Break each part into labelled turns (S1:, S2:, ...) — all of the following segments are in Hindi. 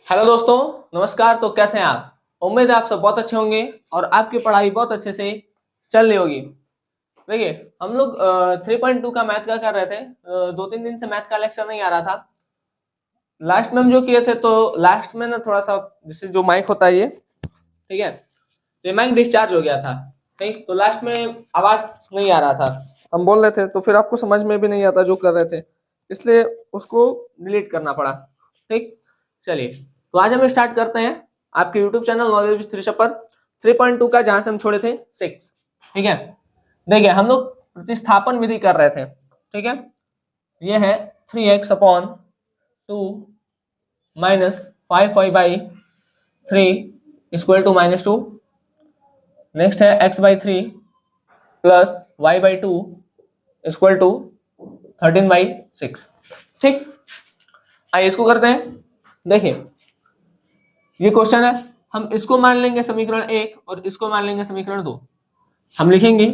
S1: हेलो दोस्तों, नमस्कार। तो कैसे हैं आप? उम्मीद है आप सब बहुत अच्छे होंगे और आपकी पढ़ाई बहुत अच्छे से चल रही होगी। देखिए, हम लोग 3.2 का मैथ का कर रहे थे। 2-3 दिन से मैथ का लेक्चर नहीं आ रहा था। लास्ट में हम जो किए थे, तो लास्ट में ना थोड़ा सा जैसे जो माइक होता है ये, ठीक है, तो माइक डिस्चार्ज हो गया था। ठीक, तो लास्ट में आवाज नहीं आ रहा था। हम बोल रहे थे तो फिर आपको समझ में भी नहीं आता जो कर रहे थे, इसलिए उसको डिलीट करना पड़ा। ठीक, चलिए, तो आज हम स्टार्ट करते हैं आपके YouTube channel knowledge with three पर 3.2 का, जहां से हम छोड़े थे 6। ठीक है, देखिए हम लोग प्रतिस्थापन विधि कर रहे थे। ठीक है, ये है 3x/2 minus 5y/3 equal to -2। Next है x/3 plus y/2 equal to 13/6। ठीक, आइए इसको करते हैं। देखिए, ये क्वेश्चन है, हम इसको मान लेंगे समीकरण 1 और इसको मान लेंगे समीकरण 2। हम लिखेंगे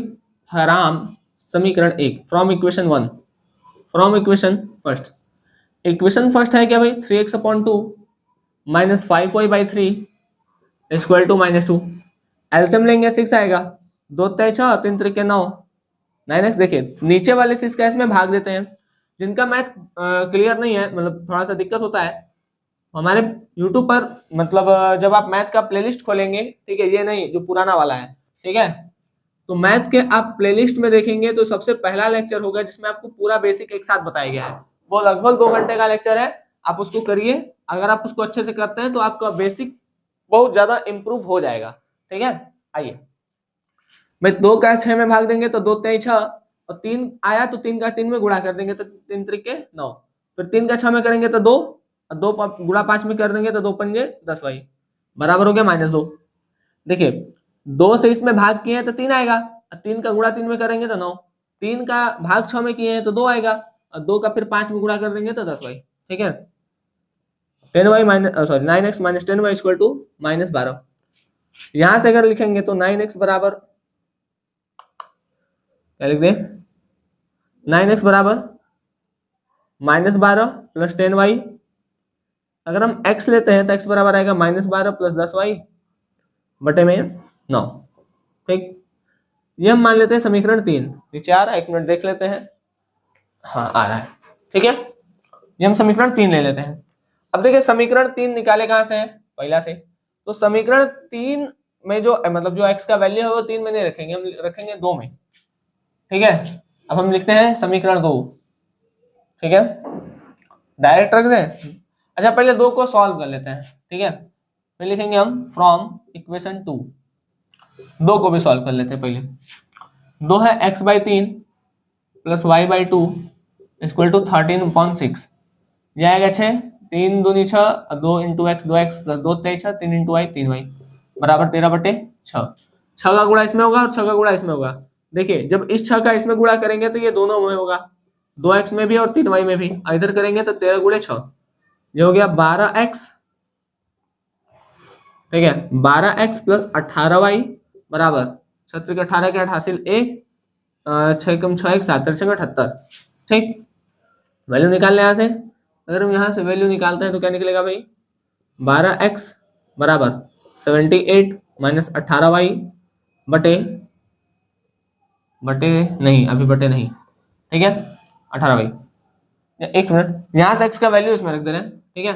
S1: हराम समीकरण 1 from equation 1, from equation first. Equation first है क्या भाई? 3x/2 minus 5y/3 equal to -2। LCM लेंगे 6 आएगा, 2 3 6 3 3 9 9x। देखिए नीचे वाले से इसका इसमें भाग देते हैं। जिनका मैथ क्लियर नहीं है, मतलब थोड़ा सा दिक्कत होता है, हमारे YouTube पर मतलब जब आप मैथ का प्लेलिस्ट खोलेंगे, ठीक है, ये नहीं जो पुराना वाला है, ठीक है, तो मैथ के आप प्लेलिस्ट में देखेंगे तो सबसे पहला लेक्चर होगा जिसमें आपको पूरा बेसिक एक साथ बताया गया है। वो लगभग 2 घंटे का लेक्चर है, आप उसको करिए। अगर आप उसको अच्छे से करते हैं तो आपका बेसिक बहुत ज्यादा इंप्रूव हो जाएगा। ठीक है, आइए, मैं 2 का 6 में भाग देंगे तो 2 3 6 और 3 आया तो 3 का 3 में गुणा कर देंगे तो 3 3 9। फिर 3 का 6 में करेंगे तो 2 और 2 गुणा 5 में कर देंगे तो 2 पंजे 10 भाई, बराबर हो गया -2। देखिए 2 से इसमें भाग किए हैं तो 3 आएगा, 3 का गुणा 3 में करेंगे तो 9। 3 का भाग 6 में किए हैं तो 2 आएगा, और 2 का फिर 5 में गुणा कर देंगे तो 10 भाई। ठीक है, 10y minus sorry 9x minus 10y equal to -12। यहां से अगर लिखेंगे तो 9x बराबर क्या लिख दें? 9x बराबर -12 प्लस 10y। अगर हम x लेते हैं तो x बराबर आएगा -12 प्लस 10y बटे में 9। ठीक, ये हम मान लेते हैं समीकरण 3। नीचे आ रहा है, 1 मिनट देख लेते हैं। हाँ आ रहा है, ठीक है, ये हम समीकरण 3 ले लेते हैं। अब देखिए समीकरण 3 निकाले कहां से? पहला से। तो समीकरण 3 में जो मतलब जो x का वैल्यू है वो 3 में नहीं रखेंगे, हम रखेंगे 2 में। ठीक है, अब हम लिखते हैं समीकरण 2। ठीक है, डायरेक्ट रख दें। अच्छा पहले 2 को सॉल्व कर लेते हैं। ठीक है, फिर लिखेंगे हम फ्रॉम इक्वेशन 2। 2 को भी सॉल्व कर लेते हैं पहले। 2 है x/3 plus y/2 equal to 13/6। यह आएगा 6, 3 दूनी 6, 2 into x 2x plus 2 3 6 3 into y 3y बराबर 13/6। 6 का गुणा इसमें होगा और 6 का गुणा इसमें होगा। देखिए जब इस 6 का इसमें गुणा करेंगे तो ये दोनों में होगा, 2x में भी और 3y में भी। इधर करेंगे तो 13 गुणे 6, ये हो गया 12x। ठीक है, 12x प्लस 18y बराबर 6 18 के 88 1, 6 कम 6 1 7 6 78। ठीक, वैल्यू निकालने यहाँ से, अगर हम यहाँ से वैल्यू निकालते हैं तो क्या निकलेगा भाई? 12x बराबर 78 माइनस 18y बटे बटे नहीं, अभी बटे नहीं, ठीक है, 18y। एक मिनट, यहाँ से x का वैल्यू इसमें रख दे रहे हैं। ठीक है,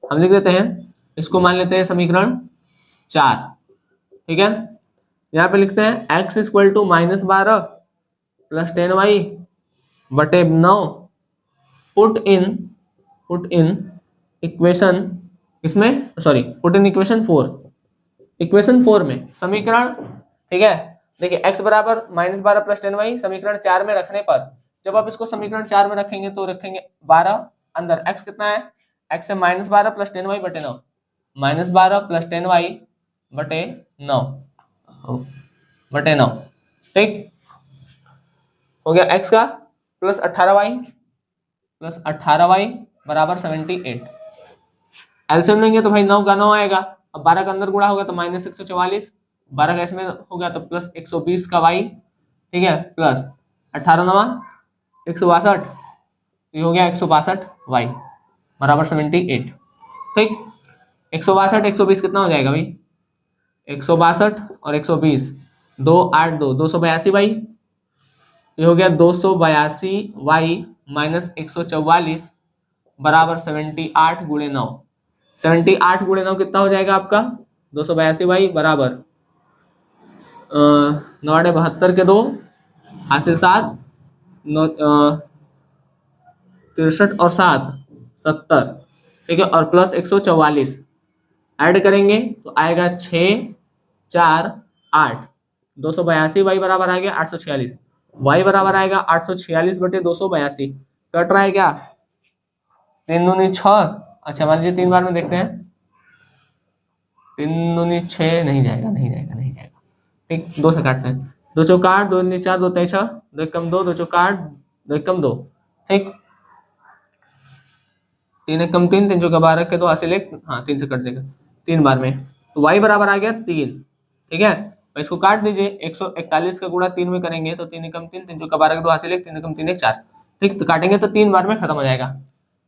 S1: हम लिख देते हैं, इसको मान लेते हैं समीकरण 4। ठीक है, यहाँ पे लिखते हैं x equal to -12 plus 10y बटे 9। पुट इन इक्वेशन इसमें sorry put in equation 4। Equation 4 में समीकरण, ठीक है, देखिए x बराबर -12 प्लस 10y समीकरण 4 में रखने पर, जब आप इसको समीकरण 4 में रखेंगे तो रखेंगे 12, अंदर x कितना है? x है -12 प्लस 10y बटे 9, -12 प्लस 10y बटे 9 बटे 9। ठीक, हो गया x का प्लस 18y बराबर 78। एलसीएम लेंगे तो भाई 9 का 9 आएगा, अब 12 का अंदर गुणा होगा तो -144, 12 का इसमें होगा तो प्लस 120 का y। ठीक है, प्लस 18 9 162, ये हो गया 162 y बराबर 78। ठीक। 162 120 कितना हो जाएगा भाई? 162 और 120, 2 8 2 282 भाई। ये हो गया 282 वाई माइनस 144 बराबर 78 गुणे 9। 78 गुणे 9 कितना हो जाएगा आपका? 282 वाई बराबर 9 72 के 2 हासिल 7, 63 और 7 70, ठीक है, और प्लस 144 ऐड करेंगे तो आएगा 6 4 8। 282 वाई बराबर आ गया 846, वाई बराबर आएगा 846 बटे 282। कट रहा है क्या? 3 दूनी 6। अच्छा मान लीजिए 3 बार में देखते हैं। 3 दूनी 6 नहीं जाएगा, नहीं जाएगा, नहीं जाएगा। ठीक, 2 से काटते हैं। 2 चौका 8, 2 दूनी 4, 2 तेईस 6, 2 एक कम 2, 2 चौका 8, 2 एक कम 2। ठीक, 3 एक कम 3, 3 चौका 12 के 2 हासिल 1, हाँ 3 से कट जाएगा 3 बार में। तो y बराबर आ गया 3। ठीक है, तो इसको काट दीजिए। 141 का गुणा 3 में करेंगे तो 3 एकम 3, 3 चौका 12 के 2 हासिल 1, 3 एकम 3 1 4। ठीक, तो काटेंगे तो 3 बार में खत्म हो जाएगा।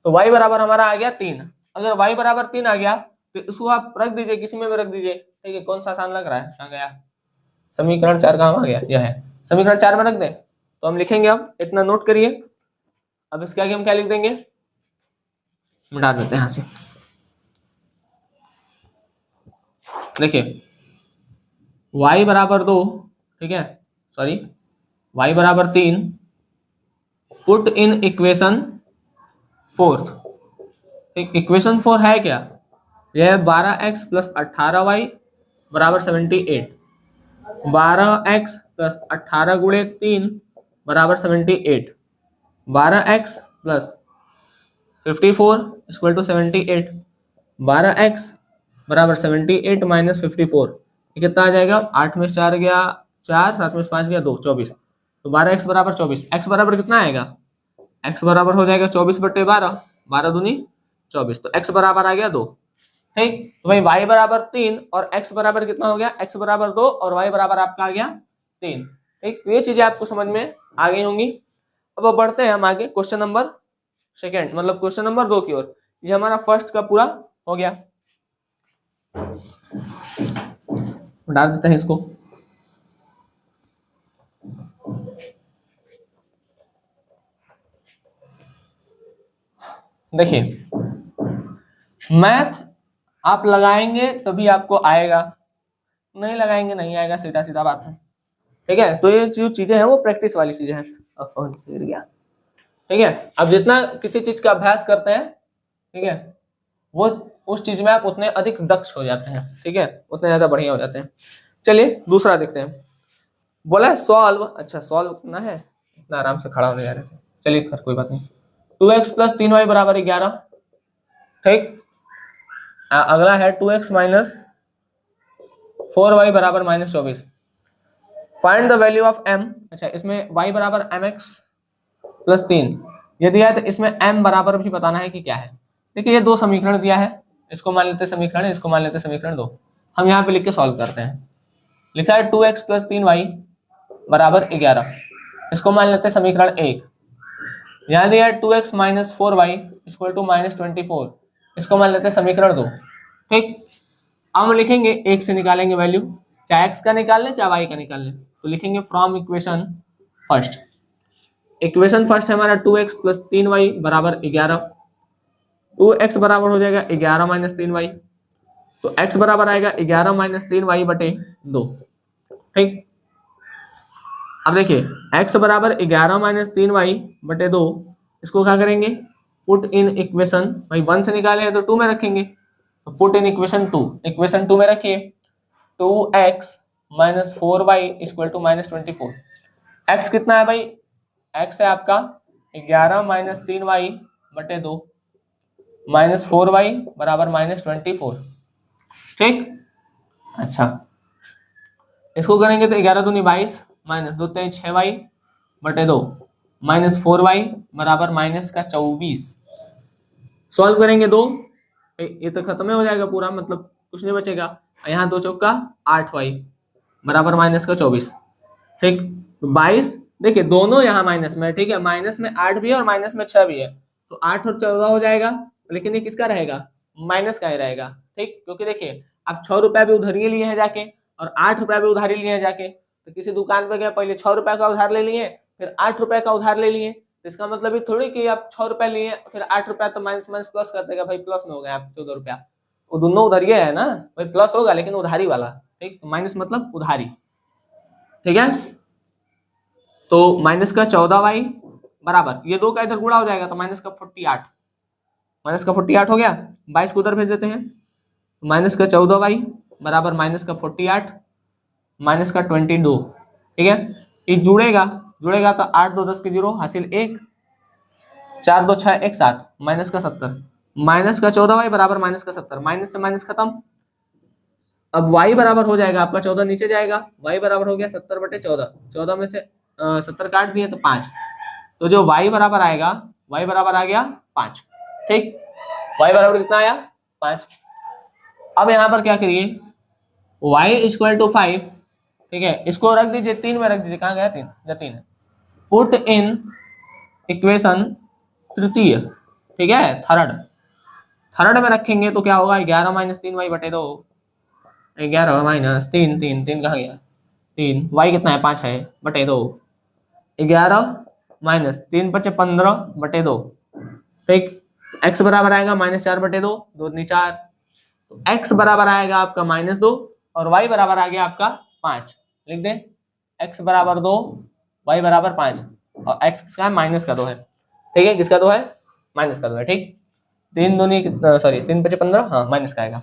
S1: तो y बराबर हमारा आ गया 3। अगर y बराबर 3 आ गया तो इसको आप रख दीजिए, किसी में भी रख दीजिए। ठीक है, कौन सा आसान लग रहा है? आ गया समीकरण 4 कहाँ आ गया? यह है समीकरण 4 में रख दे। तो हम लिखेंगे, अब इतना नोट करिए। अब इसके आगे हम क्या लिख देंगे? मिटा देते हैं यहां से। देखिए y बराबर 2, ठीक है, सॉरी y बराबर 3, पुट इन इक्वेशन 4। ठीक, इक्वेशन 4 है क्या? यह है 12x प्लस 18y बराबर 78। 12x प्लस 18 गुणे 3 बराबर 78। 12x plus 54 equal to 78। 12x बराबर 78 माइनस 54, ये कितना आ जाएगा? 8 में 4 गया 4, 7 में 5 गया 2, 24। तो 12x बराबर 24। x बराबर कितना आएगा? x बराबर हो जाएगा 24 बटे 12, 12 दूनी 24। तो x बराबर आ गया 2। ठीक, तो भाई y बराबर 3 और x बराबर कितना हो गया? x बराबर 2 और y बराबर आपका आ गया 3। ठीक, तो ये चीजें आपको समझ में आ गई होंगी। अब बढ़ते हैं हम आगे क्वेश्चन नंबर सेकेंड, मतलब क्वेश्चन नंबर 2 की ओर। ये हमारा फर्स्ट का पूरा हो गया। डाल देते हैं इसको। देखिए मैथ आप लगाएंगे तभी आपको आएगा, नहीं लगाएंगे नहीं आएगा, सीधा सीधा बात है। ठीक है, तो ये जो चीजें हैं वो प्रैक्टिस वाली चीजें हैं। ठीक है, अब जितना किसी चीज का अभ्यास करते हैं, ठीक है, वो उस चीज में आप उतने अधिक दक्ष हो जाते हैं। ठीक है, उतने ज्यादा बढ़िया हो जाते हैं। चलिए दूसरा देखते हैं। बोला है सॉल्व। अच्छा सॉल्व करना है, इतना आराम से खड़ा होने जा रहे थे। चलिए खैर कोई बात नहीं। 2x प्लस 3y बराबर 11। ठीक, अगला है 2x माइनस 4y बराबर minus 24। Find the value of m। अच्छा इसमें y बराबर mx प्लस 3 ये दिया है, तो इसमें m बराबर भी बताना है कि क्या है। देखिए ये 2 समीकरण दिया है, इसको मान लेते समीकरण, इसको मान लेते समीकरण 2। हम यहाँ पे लिख के सॉल्व करते हैं। लिखा है 2x प्लस 3y बराबर 11, इसको मान लेते समीकरण 1। यहाँ दिया है 2x minus 4y equal to minus 24, इसको मान लेते समीकरण 2। ठीक, अब हम लिखेंगे 1 से निकालेंगे वैल्यू, चाहे x का निकाल लें चाहे y का निकाल लें। तो लिखेंगे from equation first. Equation first है हमारा 2x प्लस 3y बराबर 11। 2x बराबर हो जाएगा 11 माइनस 3y, तो x बराबर आएगा 11 माइनस 3y बटे 2। ठीक, अब देखिए x बराबर 11 माइनस 3y बटे 2, इसको क्या करेंगे? पुट इन इक्वेशन, भाई 1 से निकाले तो 2 में रखेंगे, तो पुट इन इक्वेशन 2। इक्वेशन 2 में रखिए 2x minus 4y equal to minus 24। x कितना है भाई? x है आपका 11 माइनस 3y बटे 2 माइनस 4y बराबर माइनस 24। ठीक, अच्छा इसको करेंगे तो 11 दूनी 22 माइनस 2 3 6y बटे 2 माइनस 4y बराबर माइनस का 24। सॉल्व करेंगे 2, ये तो खत्म हो जाएगा पूरा, मतलब कुछ नहीं बचेगा। यहाँ 2 चौका 8y बराबर माइनस का 24। ठीक, 22, देखिए दोनों यहाँ माइनस में, ठीक है, माइनस में 8 भी है और माइनस में 6 भी है, तो 8 और 14 हो जाएगा, लेकिन ये किसका रहेगा? माइनस का ही रहेगा, ठीक। क्योंकि देखिए आप 6 रुपया भी उधारी लिए हैं जाके और 8 रुपया भी उधारी लिए हैं जाके, तो किसी दुकान पे गए पहले 6 रुपया का उधार ले लिए फिर 8 रुपया का उधार ले लिए, तो इसका मतलब ये थोड़ी कि आप 6 रुपया लिए फिर 8 रुपया तो माइनस माइनस प्लस कर देगा, भाई प्लस में हो गया आप 14 रुपया, वो दोनों उधारी है ना, भाई प्लस होगा लेकिन उधारी वाला, ठीक। माइनस मतलब उधारी, ठीक है। तो माइनस का 14y बराबर ये 2 का इधर गुणा हो जाएगा तो माइनस का 48, माइनस का 48 हो गया, 22 को उधर भेज देते हैं, माइनस का 14y बराबर माइनस का 48 माइनस का 22, ठीक है। ये जुड़ेगा जुड़ेगा तो 8 2 10 के 0 हासिल 1 4 2 6 1 7 माइनस का 70, माइनस का 14y बराबर माइनस का 70, माइनस से माइनस खत्म। अब y बराबर हो जाएगा आपका 14 नीचे जाएगा, y बराबर हो गया 70/14, 14 में से 70 काट दिए तो 5, तो जो y बराबर आएगा y बराबर आ गया 5, ठीक। y बराबर कितना आया 5। अब यहाँ पर क्या करिए y इक्वल टू 5, ठीक है, इसको रख दीजिए 3 में रख दीजिए, कहाँ गया 3 या 3 है, पुट इन इक्वेशन तृतीय, ठीक है, थर्ड में रखेंगे तो क्या होगा 11 माइनस 3y बटे 2, 11 माइनस 3 3 3 कहाँ गया 3, y कितना है 5 है बटे 2, 11 माइनस 3 5 15 बटे 2, ठीक। x बराबर आएगा -4 बटे 2, 2 दूनी 4, तो x बराबर आएगा आपका -2 और y बराबर आ गया आपका 5, लिख दें x बराबर 2 y बराबर 5 और x किसका है माइनस का 2 है, ठीक है, किसका 2 है माइनस का 2 है, ठीक। 3 दूनी सॉरी 3 5 15 हाँ माइनस का आएगा,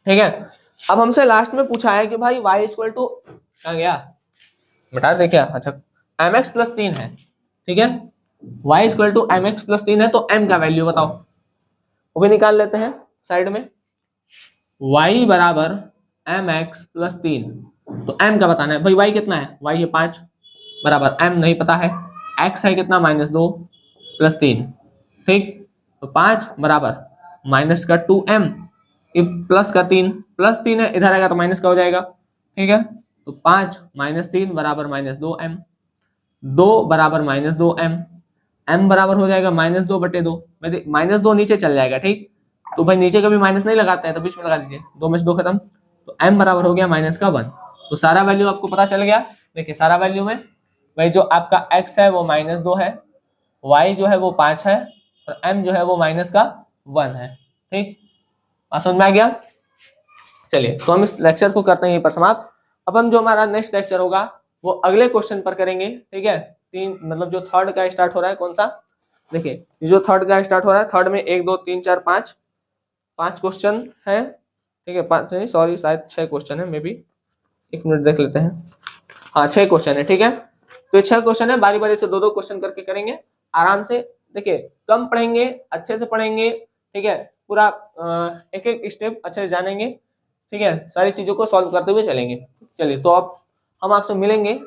S1: ठीक है। अब हमसे लास्ट में पूछा है कि भाई y इक्वल टू क्या गया बता दे क्या, अच्छा mx प्लस 3 है, ठीक है, y equal to mx plus 3 है तो m का वैल्यू बताओ, वो भी निकाल लेते हैं साइड में। y बराबर mx प्लस 3, तो m का बताना है भाई, y कितना है y है 5 बराबर m नहीं पता है, x है कितना -2 प्लस 3, ठीक, तो 5 बराबर माइनस का 2m प्लस का 3 है इधर आएगा तो माइनस का हो जाएगा, ठीक है, तो 5 माइनस 3 बराबर -2m, 2 बराबर -2m, m बराबर हो जाएगा -2 बटे 2, -2 नीचे चल जाएगा, ठीक, तो भाई नीचे कभी माइनस नहीं लगाते हैं तो बीच में लगा दीजिए, 2 में से 2 खत्म, तो m बराबर हो गया -1, तो सारा वैल्यू आपको पता चल गया। देखिए सारा वैल्यू में भाई जो आपका x है वो -2 है, y जो है वो 5 है और m जो है वो -1 है, ठीक, बात समझ में आ गया। चलिए तो हम इस लेक्चर को करते हैं यहीं पर समाप्त। अब हम जो हमारा नेक्स्ट लेक्चर होगा वो अगले क्वेश्चन पर करेंगे, ठीक है, 3 मतलब जो थर्ड का स्टार्ट हो रहा है कौन सा, देखिए जो थर्ड का स्टार्ट हो रहा है, थर्ड में 1 2 3 4 5 क्वेश्चन है, ठीक है, 5 नहीं सॉरी शायद 6 क्वेश्चन है, मे बी 1 मिनट देख लेते हैं, हाँ 6 क्वेश्चन है, ठीक है, तो ये 6 क्वेश्चन है, बारी बारी से 2 क्वेश्चन करके करेंगे आराम से। देखिए कम पढ़ेंगे अच्छे से पढ़ेंगे, ठीक है, पूरा एक एक स्टेप अच्छे से जानेंगे, ठीक है, सारी चीजों को सॉल्व करते हुए चलेंगे। चलिए तो अब हम आपसे मिलेंगे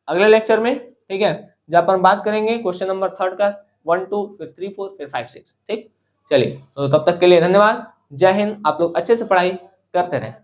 S1: अगले लेक्चर में, ठीक है, जहाँ पर हम बात करेंगे क्वेश्चन नंबर थर्ड का 1 2 फिर 3 4 फिर 5 6, ठीक। चलिए तो तब तक के लिए धन्यवाद, जय हिंद, आप लोग अच्छे से पढ़ाई करते रहें।